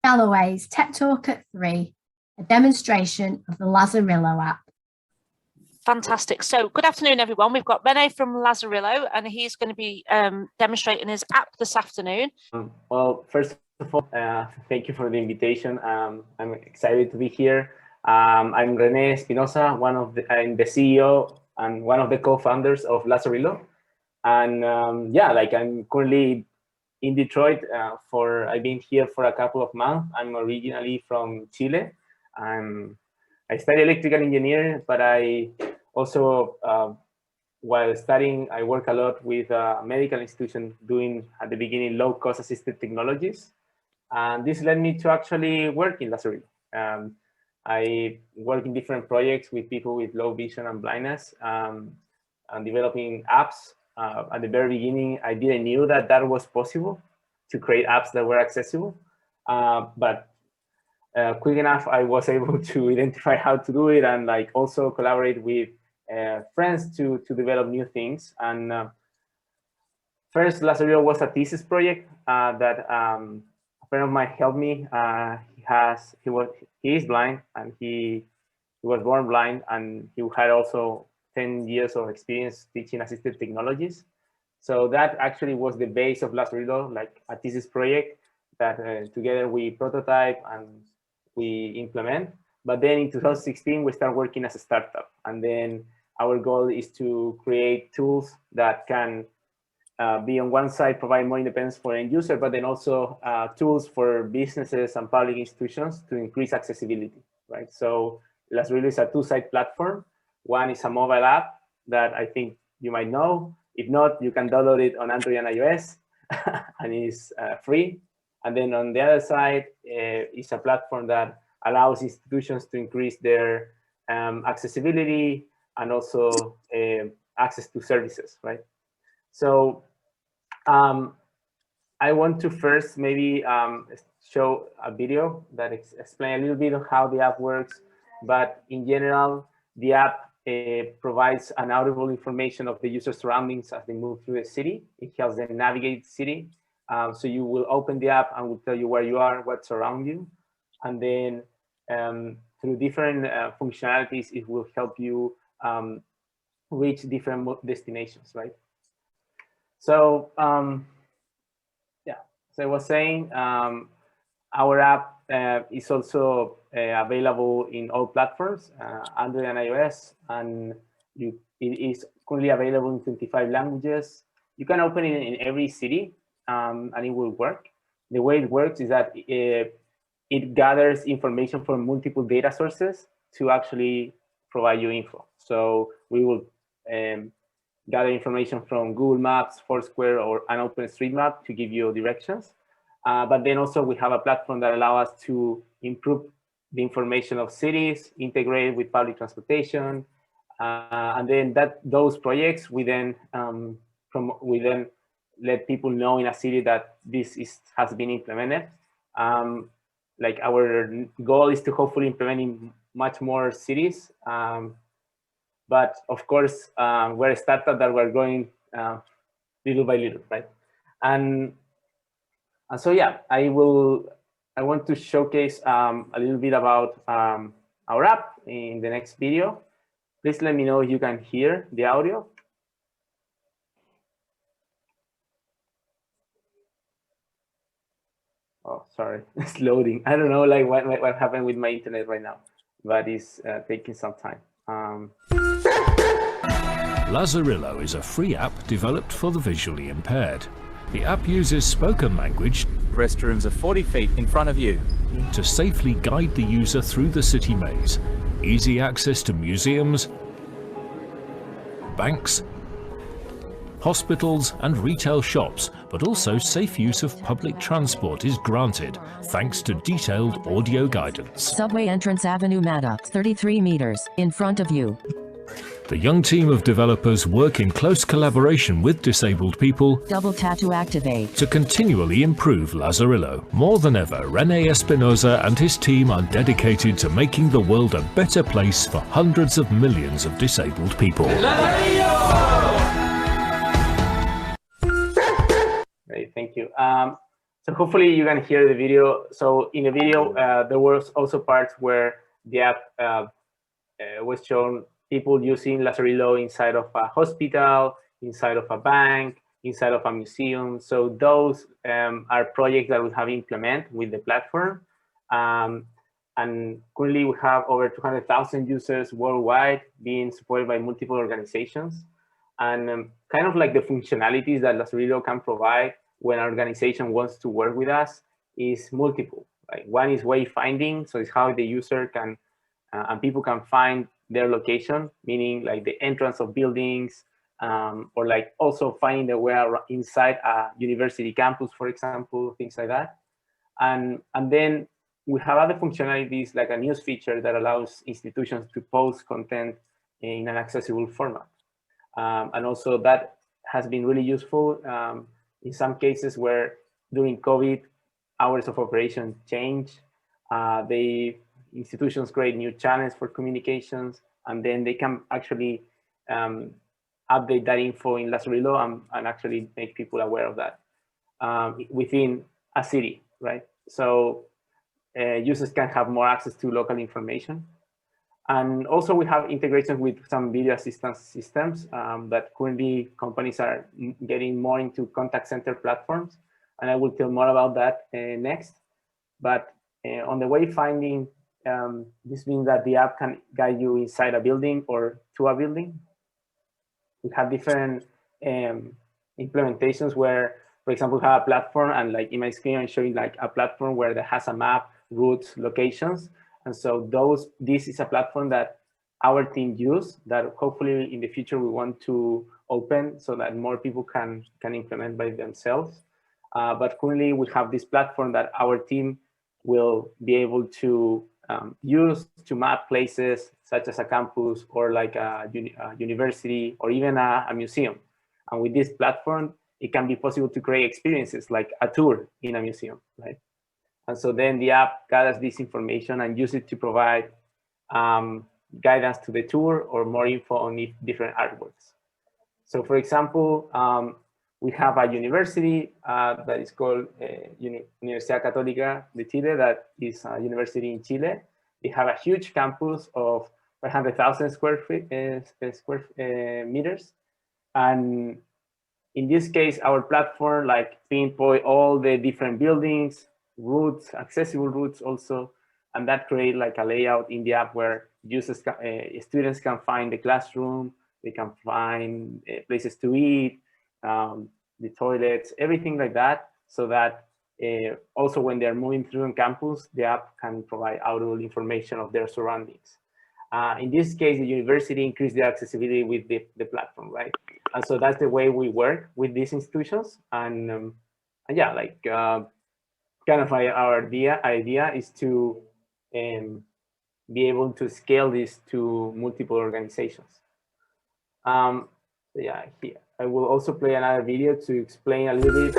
Galloway's Tech Talk at 3, a demonstration of the Lazarillo app. Fantastic. So good afternoon, everyone. We've got Rene from Lazarillo, and he's going to be demonstrating his app this afternoon. Well, first of all, thank you for the invitation. I'm excited to be here. I'm Rene Espinosa, I'm the CEO and one of the co-founders of Lazarillo. And yeah, like I'm currently in Detroit. I've been here for a couple of months. I'm originally from Chile. I studied electrical engineering, but I also, while studying, I work a lot with a medical institution doing, at the beginning, low-cost assisted technologies. And this led me to actually work in Lazarillo. I work in different projects with people with low vision and blindness, and developing apps. At the very beginning, I didn't know that that was possible to create apps that were accessible. But quick enough, I was able to identify how to do it and like also collaborate with friends to develop new things. And first, Lazarillo was a thesis project that a friend of mine helped me. He is blind, and he was born blind, and he had also 10 years of experience teaching assistive technologies. So that actually was the base of Lazarillo, like a thesis project that together we prototype and we implement. But then in 2016, we started working as a startup. And then our goal is to create tools that can be on one side, provide more independence for end user, but then also tools for businesses and public institutions to increase accessibility, right? So Lazarillo is a two-side platform. One is a mobile app that I think you might know. If not, you can download it on Android and iOS, and it's free. And then on the other side, it's a platform that allows institutions to increase their accessibility and also access to services, right? So I want to first maybe show a video that explains a little bit of how the app works. But in general, the app provides an audible information of the user's surroundings as they move through the city. It helps them navigate the city. So you will open the app and will tell you where you are, what's around you. And then through different functionalities, it will help you reach different destinations, right? So yeah, so I was saying, our app is also available in all platforms, Android and iOS, and it is currently available in 25 languages. You can open it in every city, and it will work. The way it works is that it gathers information from multiple data sources to actually provide you info. So we will gather information from Google Maps, Foursquare, or an OpenStreetMap to give you directions. But then also we have a platform that allows us to improve the information of cities, integrate with public transportation, and then those projects we then let people know in a city that this has been implemented. Like our goal is to hopefully implement in much more cities. But of course, we're a startup that we're growing little by little, right? And so yeah, I want to showcase a little bit about our app in the next video. Please let me know if you can hear the audio. Oh, sorry, it's loading. I don't know like what happened with my internet right now, but it's taking some time. Lazarillo is a free app developed for the visually impaired. The app uses spoken language. Restrooms are 40 feet in front of you. To safely guide the user through the city maze. Easy access to museums, banks, hospitals and retail shops, but also safe use of public transport is granted, thanks to detailed audio guidance. Subway entrance Avenue Maddox, 33 meters, in front of you. The young team of developers work in close collaboration with disabled people. Double tap to activate. To continually improve Lazarillo. More than ever, Rene Espinosa and his team are dedicated to making the world a better place for hundreds of millions of disabled people. Great, thank you. So hopefully you can hear the video. So in the video, there was also parts where the app was shown people using Lazarillo inside of a hospital, inside of a bank, inside of a museum. So those are projects that we have implemented with the platform. And currently we have over 200,000 users worldwide being supported by multiple organizations. And kind of like the functionalities that Lazarillo can provide when an organization wants to work with us is multiple. Like one is wayfinding, so it's how the user can and people can find their location, meaning like the entrance of buildings, or like also finding the way inside a university campus, for example, things like that. And then we have other functionalities like a news feature that allows institutions to post content in an accessible format. And also that has been really useful in some cases where during COVID, hours of operation change. Institutions create new channels for communications, and then they can actually update that info in Lazarillo and actually make people aware of that within a city, right? So users can have more access to local information. And also we have integrations with some video assistance systems that currently companies are getting more into contact center platforms. And I will tell more about that next. But on the wayfinding, this means that the app can guide you inside a building or to a building. We have different implementations where, for example, we have a platform, and like in my screen, I'm showing like a platform where that has a map, routes, locations. And so this is a platform that our team use that hopefully in the future we want to open so that more people can implement by themselves. But currently we have this platform that our team will be able to use to map places such as a campus or like a university or even a museum. And with this platform, it can be possible to create experiences like a tour in a museum, right? And so then the app gathers this information and uses it to provide guidance to the tour or more info on different artworks. So for example, we have a university that is called Universidad Catolica de Chile, that is a university in Chile. They have a huge campus of 500,000 square meters. And in this case, our platform like pinpoint all the different buildings, routes, accessible routes also, and that create like a layout in the app where users, students can find the classroom, they can find places to eat, the toilets, everything like that, so that also when they're moving through on campus, the app can provide audible information of their surroundings. In this case, the university increased the accessibility with the platform, right? And so that's the way we work with these institutions. And yeah, like kind of our idea is to be able to scale this to multiple organizations. Yeah, here. I will also play another video to explain a little bit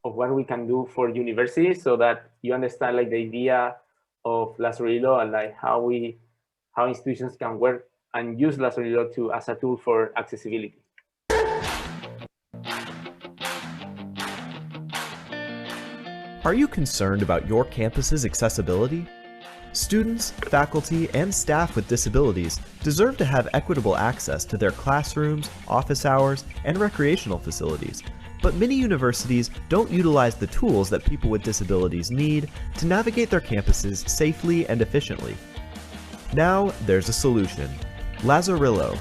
of what we can do for universities so that you understand like the idea of Lazarillo and like how institutions can work and use Lazarillo as a tool for accessibility. Are you concerned about your campus's accessibility? Students, faculty, and staff with disabilities deserve to have equitable access to their classrooms, office hours, and recreational facilities, but many universities don't utilize the tools that people with disabilities need to navigate their campuses safely and efficiently. Now, there's a solution: Lazarillo.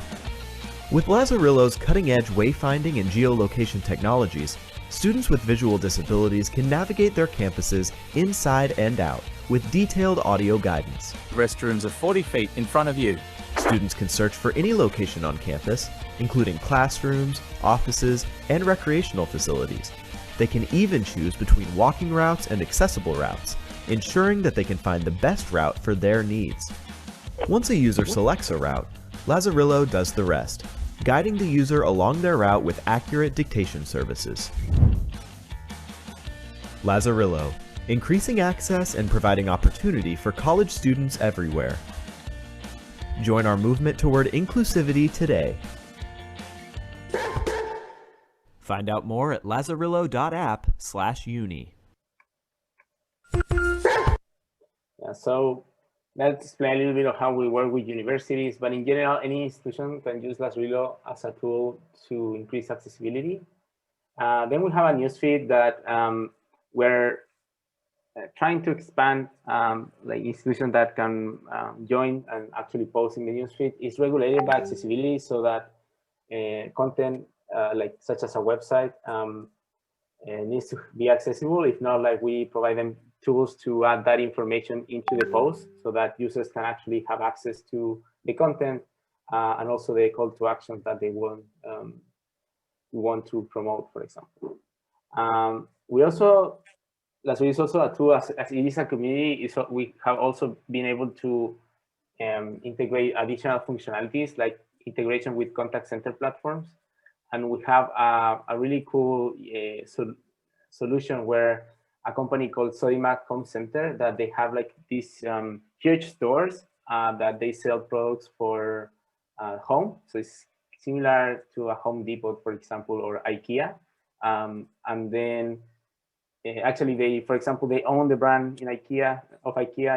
With Lazarillo's cutting-edge wayfinding and geolocation technologies, students with visual disabilities can navigate their campuses inside and out with detailed audio guidance. Restrooms are 40 feet in front of you. Students can search for any location on campus, including classrooms, offices, and recreational facilities. They can even choose between walking routes and accessible routes, ensuring that they can find the best route for their needs. Once a user selects a route, Lazarillo does the rest, guiding the user along their route with accurate dictation services. Lazarillo, increasing access and providing opportunity for college students everywhere. Join our movement toward inclusivity today. Find out more at lazarillo.app/uni. So let's explain a little bit of how we work with universities, but in general, any institution can use Lazarillo as a tool to increase accessibility. Then we have a newsfeed that we're trying to expand, like institutions that can join and actually post in the newsfeed. Is regulated by accessibility, so that content like such as a website needs to be accessible. If not, like we provide them tools to add that information into the post so that users can actually have access to the content and also the call to actions that they want to promote, for example. We also, Lazarillo is also a tool, as it is a community, we have also been able to integrate additional functionalities like integration with contact center platforms. And we have a really cool solution where a company called Sodimac Homecenter, that they have like these huge stores that they sell products for home. So it's similar to a Home Depot, for example, or IKEA. And then actually they, for example, they own the brand in IKEA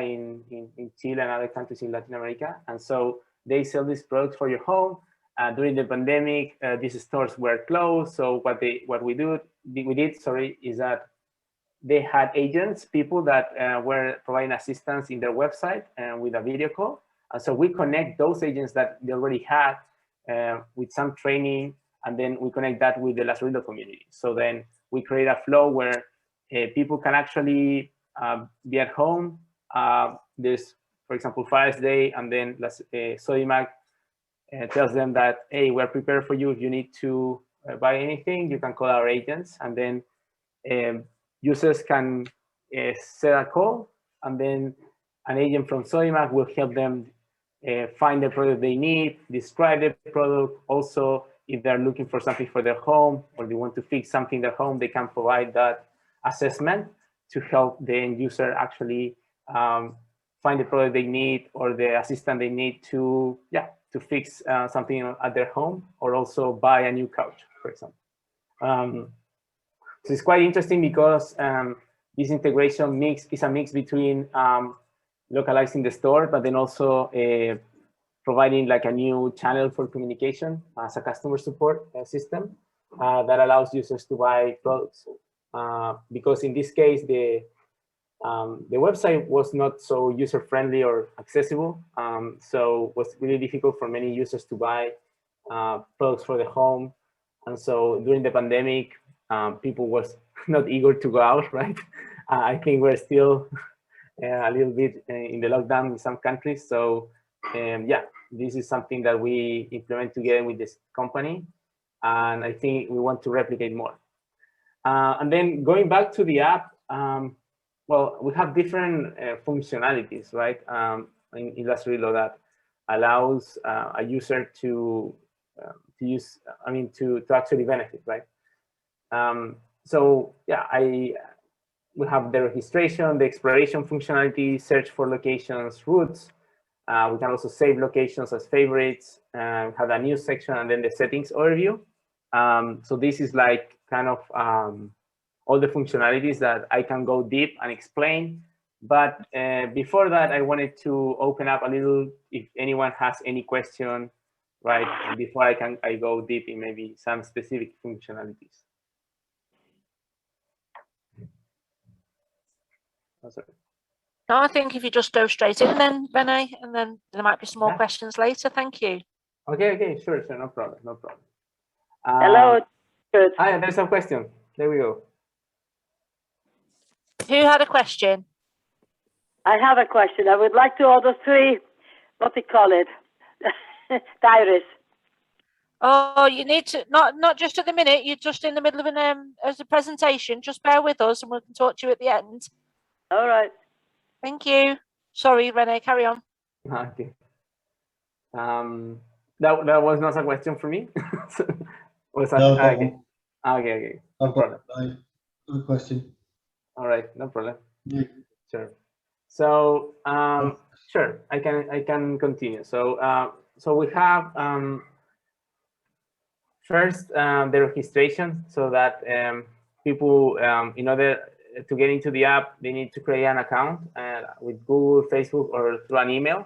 in Chile and other countries in Latin America. And so they sell these products for your home. During the pandemic, these stores were closed. So what we did, is that they had agents, people that were providing assistance in their website with a video call. And so we connect those agents that they already had with some training, and then we connect that with the Lazarillo community. So then we create a flow where people can actually be at home. There's, for example, Father's Day, and then Sodimac tells them that, hey, we're prepared for you. If you need to buy anything, you can call our agents. And then users can set a call, and then an agent from Sodimac will help them find the product they need, describe the product. Also, if they're looking for something for their home, or they want to fix something in their home, they can provide that assessment to help the end user actually find the product they need, or the assistant they need to fix something at their home, or also buy a new couch, for example. So it's quite interesting because this integration is a mix between localizing the store, but then also providing like a new channel for communication as a customer support system that allows users to buy products. Because in this case, the website was not so user-friendly or accessible. So it was really difficult for many users to buy products for the home. And so during the pandemic, people was not eager to go out, right? I think we're still a little bit in the lockdown in some countries. So yeah, this is something that we implement together with this company. And I think we want to replicate more. And then going back to the app, well, we have different functionalities, right? In Lazarillo that allows a user to use, to actually benefit, right? So yeah, we have the registration, the exploration functionality, search for locations, routes. We can also save locations as favorites, have a news section, and then the settings overview. So this is like kind of all the functionalities that I can go deep and explain. But before that, I wanted to open up a little, if anyone has any question, right? Before I go deep in maybe some specific functionalities. Oh, sorry. No, I think if you just go straight in then, Rene, and then there might be some more Yeah. questions later. Thank you. Okay, sure, no problem. Hello. Good. Hi, there's a question. There we go. Who had a question? I have a question. I would like to order 3, what do you call it? Diaries. Oh, you need to, not just at the minute, you're just in the middle of as a presentation. Just bear with us and we can talk to you at the end. All right. Thank you. Sorry, Rene, carry on. Okay. That was not a question for me. Was that, No okay. problem. Okay. No No problem. problem. Good question. All right, no problem. Yeah. Sure. So sure, I can continue. So so we have first the registration, so that people in order to get into the app, they need to create an account with Google, Facebook, or through an email.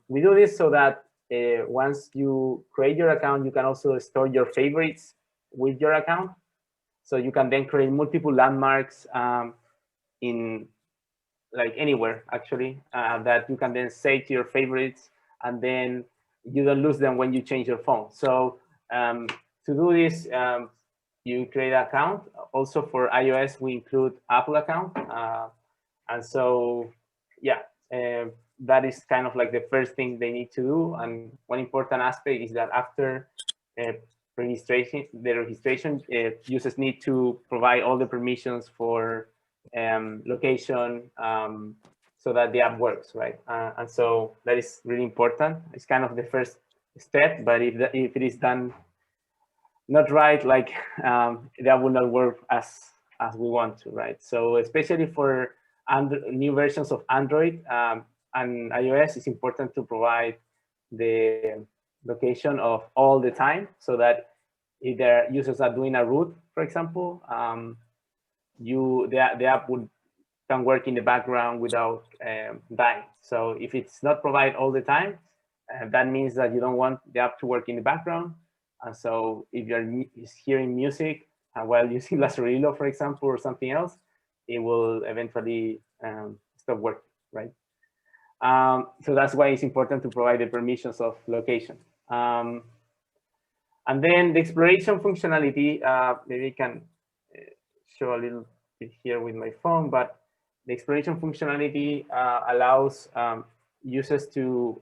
We do this so that once you create your account, you can also store your favorites with your account. So you can then create multiple landmarks in like anywhere, actually, that you can then save to your favorites, and then you don't lose them when you change your phone. So to do this, you create an account. Also for iOS, we include Apple account. And so, yeah, that is kind of like the first thing they need to do. And one important aspect is that after registration, users need to provide all the permissions for location so that the app works, right? And so that is really important. It's kind of the first step, but if it is done not right, like that will not work as we want to, right? So especially for new versions of Android and iOS, it's important to provide the location of all the time, so that if their users are doing a route, for example, the app can work in the background without dying. So if it's not provided all the time, that means that you don't want the app to work in the background. And so if you're hearing music while using Lazarillo, for example, or something else, it will eventually stop working, right? So that's why it's important to provide the permissions of location. And then the exploration functionality, maybe I can show a little bit here with my phone, but the exploration functionality allows users to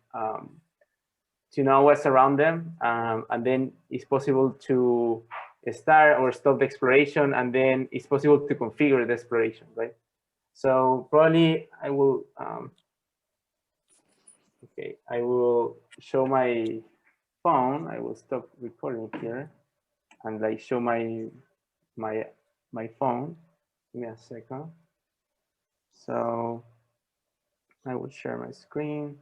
know what's around them, and then it's possible to start or stop the exploration, and then it's possible to configure the exploration, right? So probably I will, okay, I will show my phone. I will stop recording here and like show my phone. Give me a second. So I will share my screen.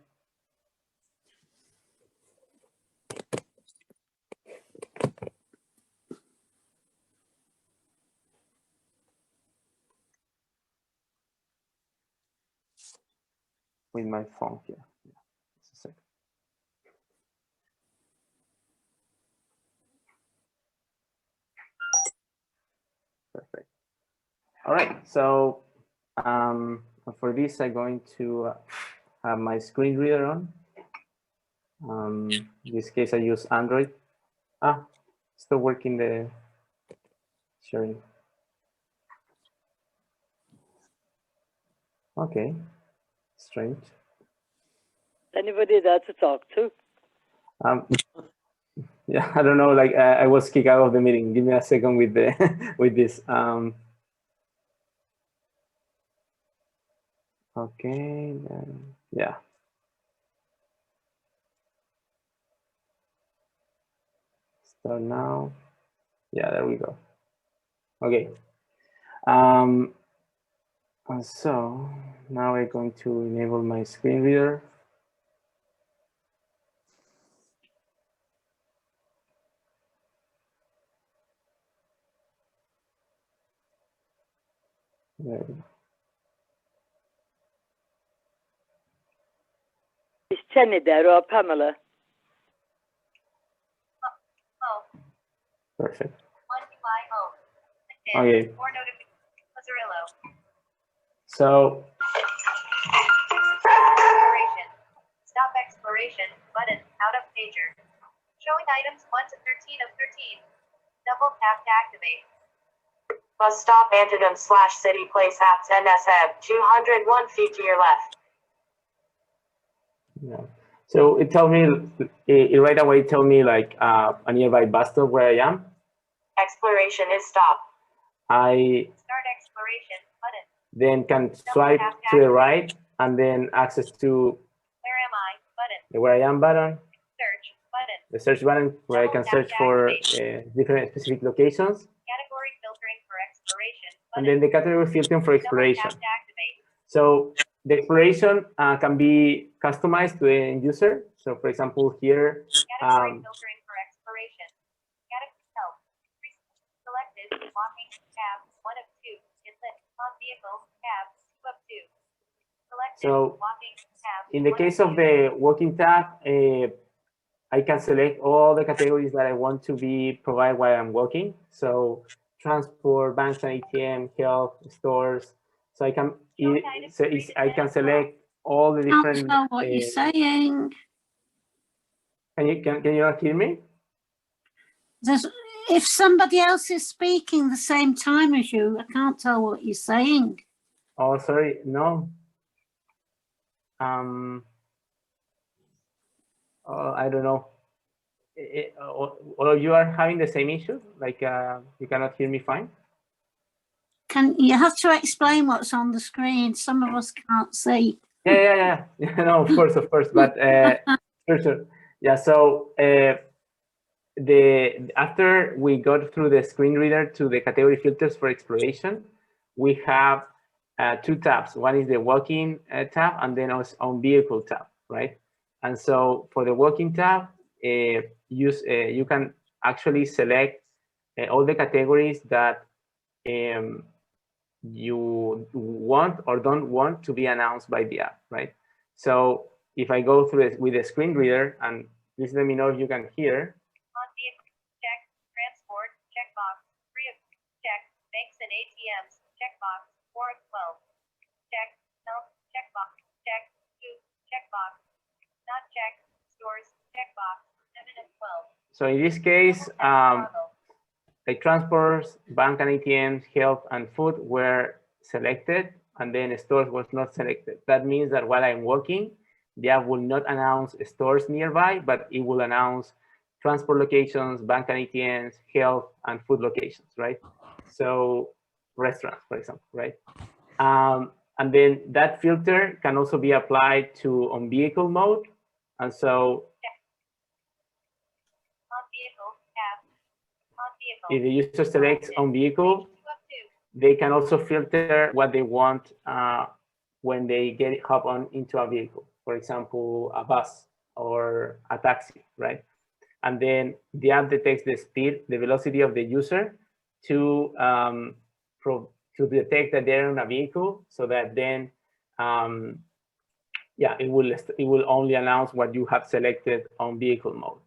With my phone here. Yeah, just a second. Perfect. All right, so for this, I'm going to have my screen reader on. In this case, I use Android. Still working the sharing. Okay, strange. Anybody there to talk to? Yeah, I don't know. Like I was kicked out of the meeting. Give me a second with the with this. Okay. Yeah. Start now. Yeah, there we go. Okay. And so now I'm going to enable my screen reader. There we go. Is Jenny there or Pamela? Perfect. Okay. So stop exploration button out of pager. Showing items 1 to 13 of 13. Double tap to activate. Bus stop antidote / city place apps NSF 201 feet to your left. yeah. So it told me it right away told me like a nearby bus stop where I am. Exploration is stopped. I Start exploration button. then can swipe to the right and then access to Where am I button. the where I am button. Search button. The search button where I can search for different specific locations. Category filtering for exploration button. And then the category filtering for exploration. Double tap to activate. So the exploration can be customized to the end user. So for example, here, Category filtering for exploration. Category help. Selected walking tab 1 of 2. Inlet on tab, 2 of 2. Select So walking tab. in the 1 case of of 2. the walking tab, I can select all the categories that I want to be provided while I'm walking. So transport, banks and ATM, health, stores. So I can I can select all the different. Can't tell what you're saying. Can you not hear me? If somebody else is speaking the same time as you, I can't tell what you're saying. Oh, sorry, no. I don't know. Or you are having the same issue? Like you cannot hear me fine? You have to explain what's on the screen? Some of us can't see. Yeah. No, of course. But sure. Yeah. So after we got through the screen reader to the category filters for exploration, we have 2 tabs. One is the walking tab, and then on vehicle tab, right? And so for the walking tab, you can actually select all the categories that you want or don't want to be announced by the app, right? So if I go through it with the screen reader, and please let me know if you can hear. On vehicle, check. Transport, checkbox. 3 of check. Banks and ATMs, checkbox. 4 of 12. Check. Health, checkbox. Check. 2, checkbox. Not check. Stores, checkbox. 7 of 12. So in this case, like transports, bank and ATMs, health and food were selected, and then stores was not selected. That means that while I'm walking, the app will not announce stores nearby, but it will announce transport locations, bank and ATMs, health and food locations, right? So restaurants, for example, right? And then that filter can also be applied to on vehicle mode. And so on vehicle, tab. On vehicle. If the user selects on vehicle, they can also filter what they want when they hop on into a vehicle. For example, a bus or a taxi, right? And then the app detects the speed, the velocity of the user to detect that they're in a vehicle, so that then, it will only announce what you have selected on vehicle mode.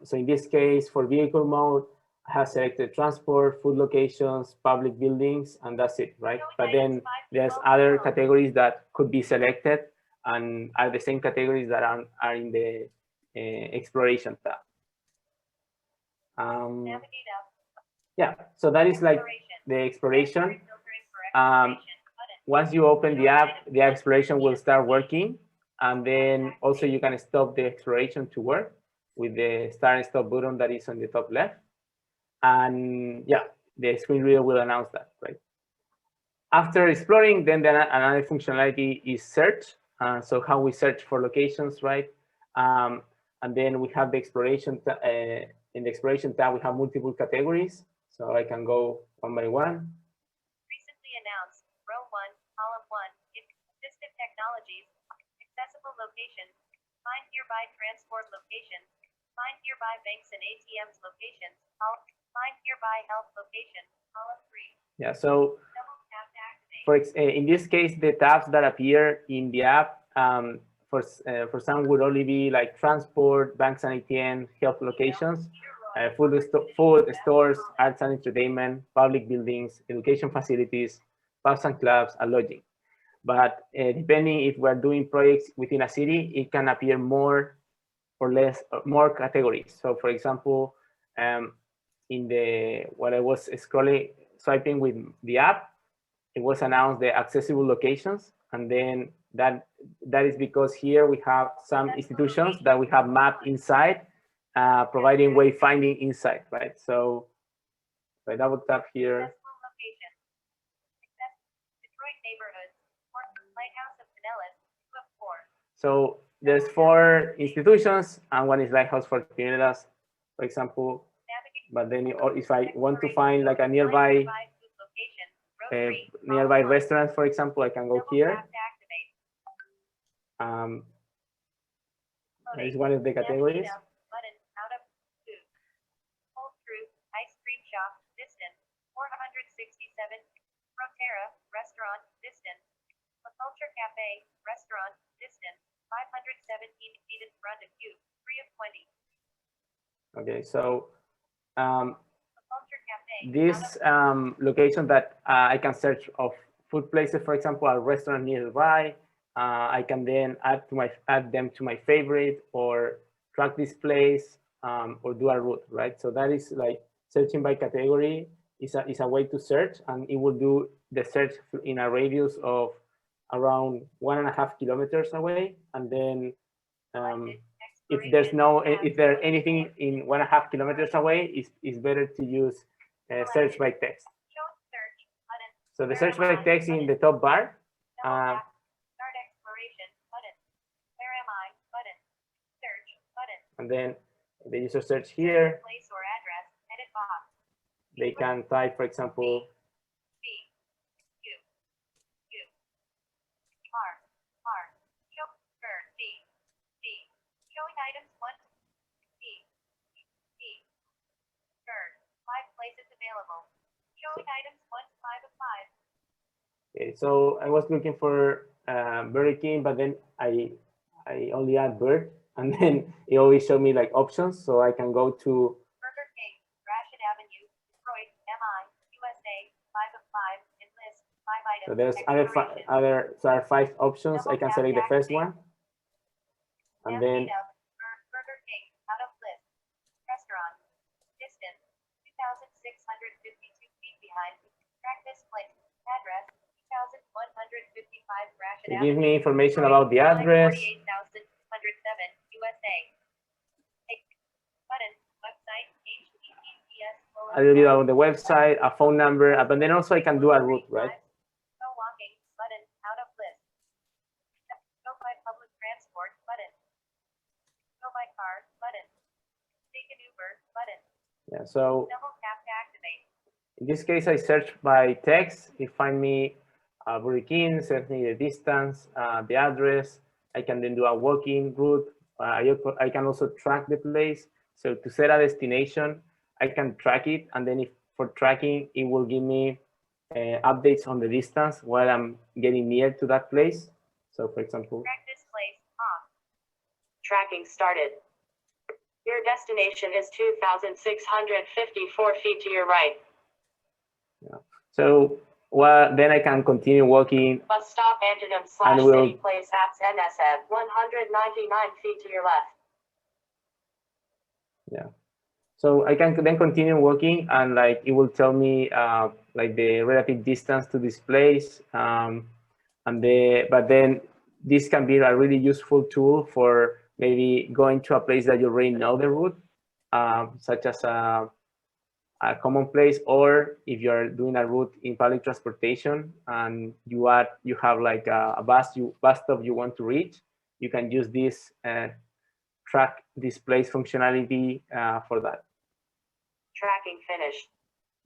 So in this case, for vehicle mode, I have selected transport, food locations, public buildings, and that's it, right? But then there's other categories that could be selected and are the same categories that are in the exploration tab. Yeah, so that is like the exploration. Once you open the app, the exploration will start working, and then also you can stop the exploration to work with the start and stop button that is on the top left. And yeah, the screen reader will announce that, right? After exploring, then another functionality is search. So how we search for locations, right? And then we have the exploration, in the exploration tab, we have multiple categories. So I can go one by one. Recently announced, row 1, column 1, assistive technologies, accessible locations, find nearby transport locations, find nearby banks and ATMs locations, find nearby health locations, column 3. Yeah, so in this case, the tabs that appear in the app for some would only be like transport, banks and ATM, health locations, food stores, arts and entertainment, public buildings, education facilities, pubs and clubs, and lodging. But depending if we're doing projects within a city, it can appear more or less, more categories. So for example, when I was swiping with the app, it was announced the accessible locations. And then that is because here we have some institutions that we have mapped inside, providing wayfinding inside, right? So if I double tap here. So there's 4 institutions, and one is Lighthouse for Pinellas, for example. But then if I want to find like a nearby restaurant, for example, I can go here. That is one of the categories. Portera, restaurant, distance. La Culture Cafe, restaurant, distance. 517 feet in front of you, 3 of 20. Okay, so La Culture Cafe, this location that I can search of food places, for example, a restaurant nearby. I can then add them to my favorite, or track this place, or do a route, right? So that is like searching by category is a way to search, and it will do the search in a radius of around 1.5 kilometers away. And then if there's anything in 1.5 kilometers away, it's better to use search by text. So the search by text in the top bar. Start exploration button. Where am I button. Search button. And then the user search here. Place or address. Edit box. They can type, for example, Showing items 1 5 places available. Showing items 1 to 5 of 5. Okay, so I was looking for Burger King, but then I only add bird, and then it always showed me like options, so I can go to Burger King, Gratiot Avenue, Detroit, MI, USA, 5 of 5, in list, 5 items. So there's there are 5 options. I can select the first one, and then Burger King, out of list, restaurant, distance, 2,652 feet behind, track this place, address, 2,155 Gratiot it gives Avenue, me information about the address. 48,207 USA. Button, website, HTTPS. A little bit about the website, a phone number, but then also I can do a route, right? Go walking, button, out of list. Go by public transport, button. Go by car, button. Take an Uber, button. Yeah, so Double tap to activate. in this case, I search by text. It find me Burger King, sends me the distance, the address. I can then do a walking route. I can also track the place. So to set a destination, I can track it, and then for tracking, it will give me updates on the distance while I'm getting near to that place. So for example, track this place off. Tracking started. Your destination is 2,654 feet to your right. Yeah. So then I can continue walking. Bus stop Antietam / City Place apps NSF 199 feet to your left. Yeah. So I can then continue walking, and like it will tell me like the relative distance to this place. But then this can be a really useful tool for maybe going to a place that you already know the route, such as a common place, or if you're doing a route in public transportation and you have like a bus stop you want to reach, you can use this track this place functionality for that. Tracking finished.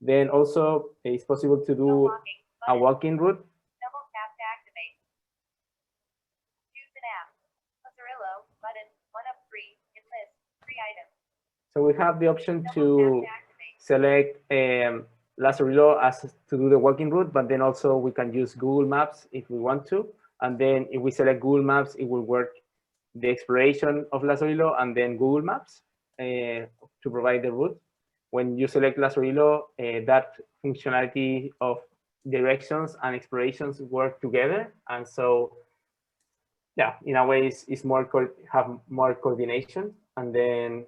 Then also it's possible to do a walking route. Double tap to activate. Choose an app. Lazarillo button 1 of 3 in list 3 items. So we have the option to select Lazarillo as to do the walking route, but then also we can use Google Maps if we want to. And then if we select Google Maps, it will work the exploration of Lazarillo and then Google Maps to provide the route. When you select Lazarillo, that functionality of directions and explorations work together. And so, yeah, in a way, it's have more coordination. And then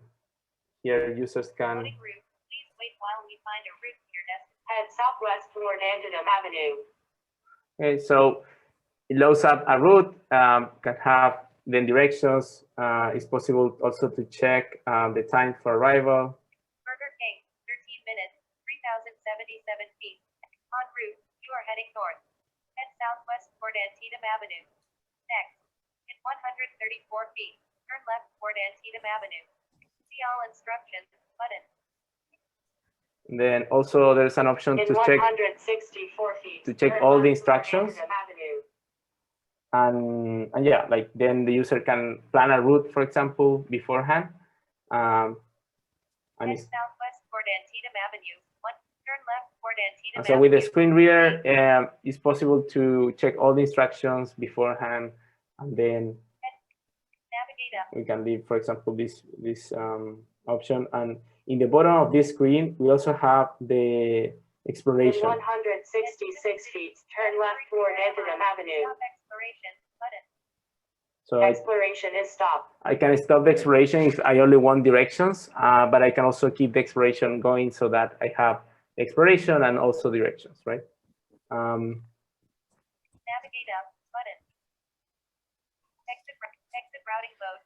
here users can. Please wait while we find a route to your destination. Head southwest toward Antietam Avenue. Okay, so it loads up a route, can have then directions. It's possible also to check the time for arrival. Burger King, 13 minutes, 3,077 feet. En route, you are heading north. Head southwest toward Antietam Avenue. Next, in 134 feet, turn left toward Antietam Avenue. See all instructions button. And then also there's an option in to 164 feet, check all the instructions. And yeah, like then the user can plan a route, for example, beforehand. Head southwest toward Antietam Avenue. Turn left toward Antietam And so with the Avenue. screen reader, it's possible to check all the instructions beforehand, and then Navigate up. we can leave, for example, this option. And in the bottom of this screen, we also have the In exploration. 166 feet, turn left toward Antietam Avenue. Stop exploration button. So Exploration is stopped. I can stop the exploration if I only want directions, but I can also keep the exploration going so that I have exploration and also directions, right? Navigate up button. Exit routing mode.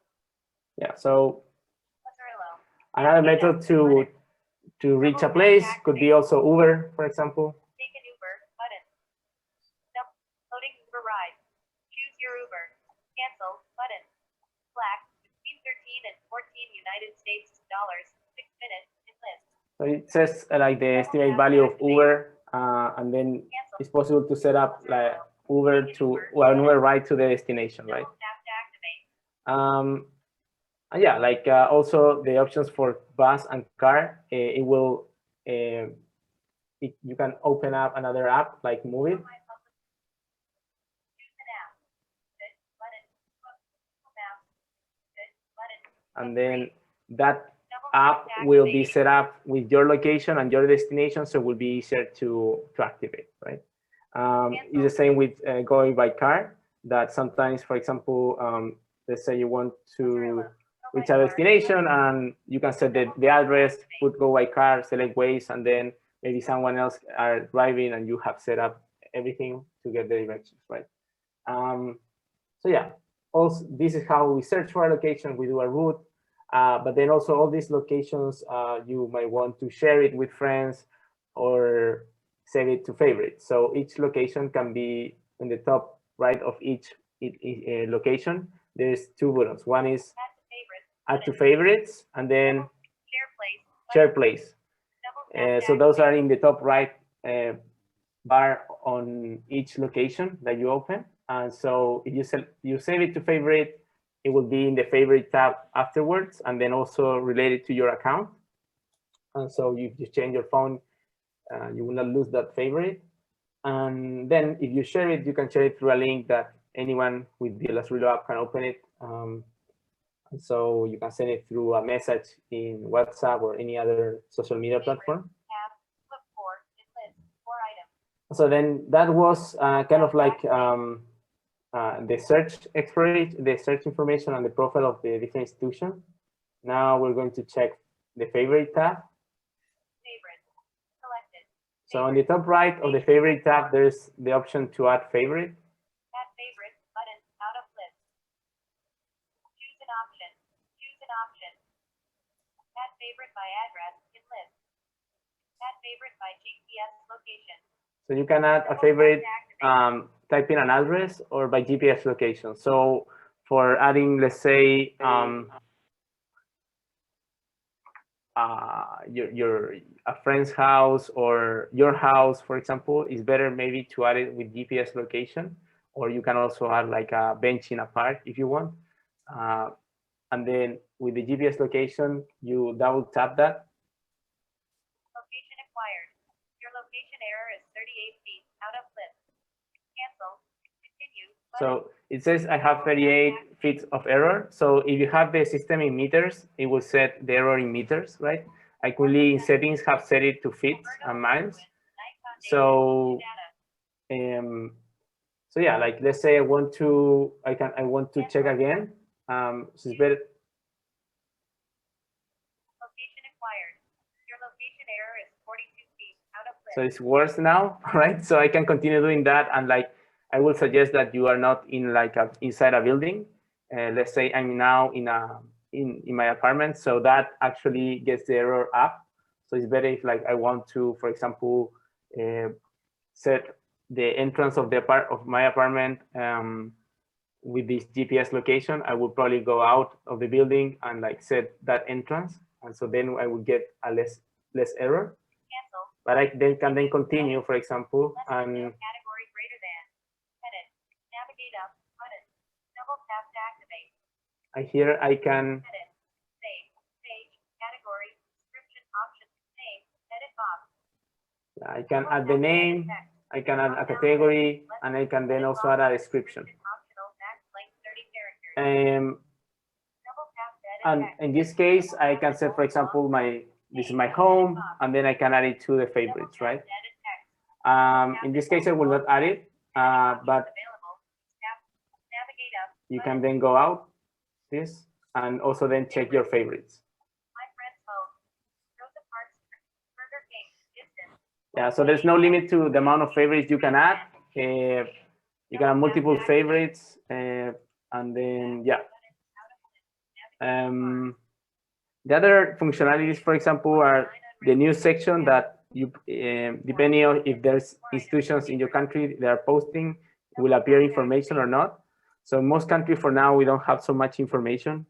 Yeah, so Lazarillo. another method to reach a place could be also Uber, for example. Take an Uber button. Loading Uber ride. Choose your Uber. Cancel button. Black between 13 and 14 United States dollars. 6 minutes in list. So it says like the estimate value of Uber, and then it's possible to set up like Uber to an Uber ride to the destination, right? And yeah, like also the options for bus and car, it will you can open up another app like Move It. And then that app will be set up with your location and your destination, so it will be easier to activate, right? It's the same with going by car, that sometimes, for example, let's say you want to reach a destination and you can set the address, put go by car, select Waze, and then maybe someone else are driving and you have set up everything to get the directions, right? So yeah, also this is how we search for a location, we do a route, but then also all these locations, you might want to share it with friends or save it to favorites. So each location can be in the top right of each location. There's two buttons. One is add to favorites, and then share place. So those are in the top right bar on each location that you open. And so if you save it to favorite, it will be in the favorite tab afterwards, and then also related to your account. And so if you change your phone, you will not lose that favorite. And then if you share it, you can share it through a link that anyone with the Lazarillo app can open it. And so you can send it through a message in WhatsApp or any other social media platform. So then that was kind of like the search exploration, the search information and the profile of the different institution. Now we're going to check the favorite tab. So on the top right of the favorite tab, there's the option to add favorite. Add favorite button out of list. Choose an option. Choose an option. Add favorite by address in list. Add favorite by GPS location. So you can add a favorite, type in an address or by GPS location. So for adding, let's say, a friend's house or your house, for example, is better maybe to add it with GPS location, or you can also add like a bench in a park if you want. And then with the GPS location, you double tap that. Location acquired. Your location error is 38 feet out of list. Cancel. Continue. So it says I have 38 feet of error. So if you have the system in meters, it will set the error in meters, right? I could in settings have set it to feet and miles. So so yeah, like let's say I want to check again. So it's better. Location acquired. Your location error is 42 feet out of list. So it's worse now, right? So I can continue doing that, and like I will suggest that you are not in like inside a building. Let's say I'm now in my apartment, so that actually gets the error up. So it's better if like I want to, for example, set the entrance of my apartment with this GPS location. I would probably go out of the building and like set that entrance, and so then I would get a less error. Cancel. But I can then continue, for example, and category greater than. Edit. Navigate up button. Double tap to activate. Here I can edit. Save. Page. Category. Description option. Name. Edit box. I can add the name, I can add a category, and I can then also add a description. And in this case, I can say, for example, this is my home, and then I can add it to the favorites, right? In this case, I will not add it, but you can then go out this and also then check your favorites. Yeah, so there's no limit to the amount of favorites you can add. You can have multiple favorites, and then yeah. The other functionalities, for example, are the news section that you, depending on if there's institutions in your country that are posting, will appear information or not. So in most countries for now, we don't have so much information,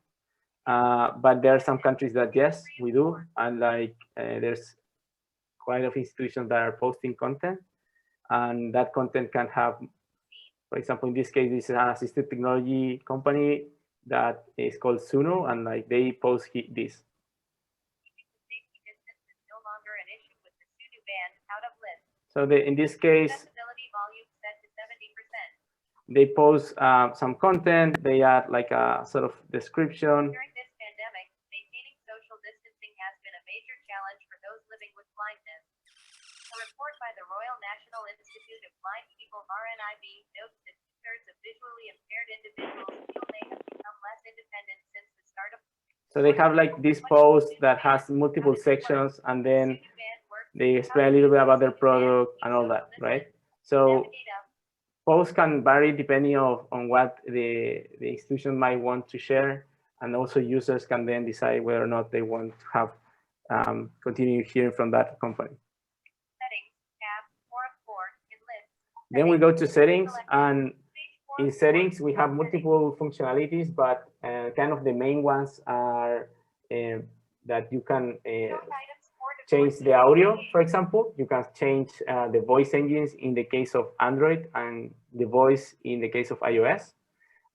but there are some countries that yes, we do, and like there's quite a few institutions that are posting content, and that content can have, for example, in this case, this is an assistive technology company that is called Suno, and like they post this. So in this case, they post some content, they add like a sort of description. During this pandemic, maintaining social distancing has been a major challenge for those living with blindness. A report by the Royal National Institute of Blind People RNIB notes that 2/3 of visually impaired individuals feel they have become less independent since the start of. So they have like this post that has multiple sections, and then they explain a little bit about their product and all that, right? So posts can vary depending on what the institution might want to share, and also users can then decide whether or not they want to have continue hearing from that company. Then we go to settings, and in settings we have multiple functionalities, but kind of the main ones are that you can change the audio, for example. You can change the voice engines in the case of Android and the voice in the case of iOS.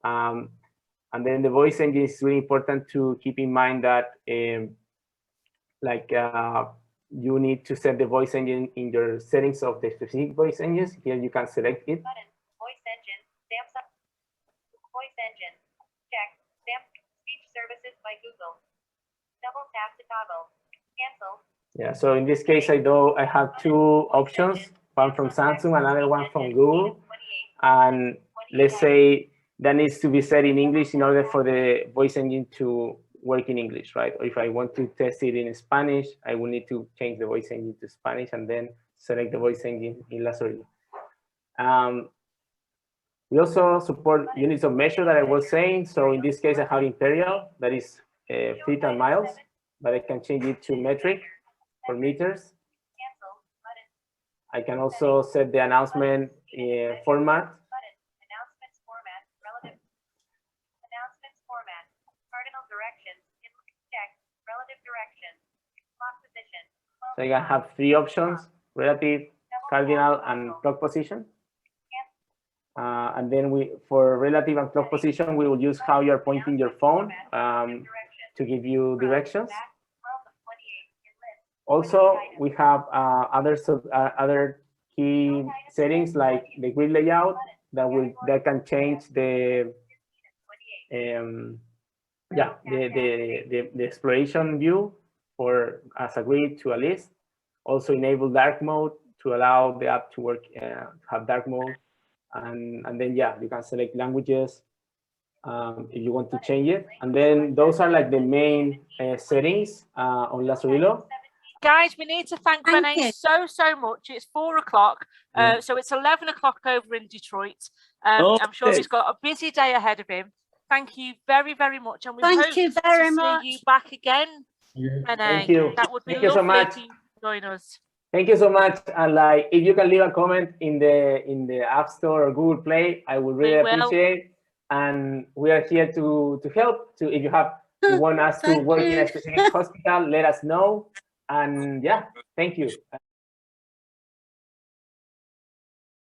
And then the voice engine is really important to keep in mind that you need to set the voice engine in your settings of the specific voice engines. Here you can select it. Button, voice engine, Samsung, voice engine, check, speech services by Google. Double tap to toggle, cancel. Yeah, so in this case, I have two options, one from Samsung, another one from Google. And let's say that needs to be set in English in order for the voice engine to work in English, right? Or if I want to test it in Spanish, I will need to change the voice engine to Spanish and then select the voice engine in Lazarillo. We also support units of measure that I was saying. So in this case, I have imperial, that is feet and miles, but I can change it to metric for meters. I can also set the announcement format. So you can have three options: relative, cardinal, and clock position. And then for relative and clock position, we will use how you're pointing your phone to give you directions. Also, we have other key settings like the grid layout that can change the exploration view as a grid to a list. Also enable dark mode to allow the app to work have dark mode, and then you can select languages if you want to change it. And then those are like the main settings on Lazarillo. Guys, we need to thank Renee so much. It's 4 o'clock, so it's 11 o'clock over in Detroit. I'm sure he's got a busy day ahead of him. Thank you very much, and we hope to see you back again, Renee. Thank you. That would be Thank you so lovely much. to join us. Thank you so much. And like, if you can leave a comment in the App Store or Google Play, I would really appreciate. And we are here to help. If you want us to work in a specific hospital, let us know. And thank you.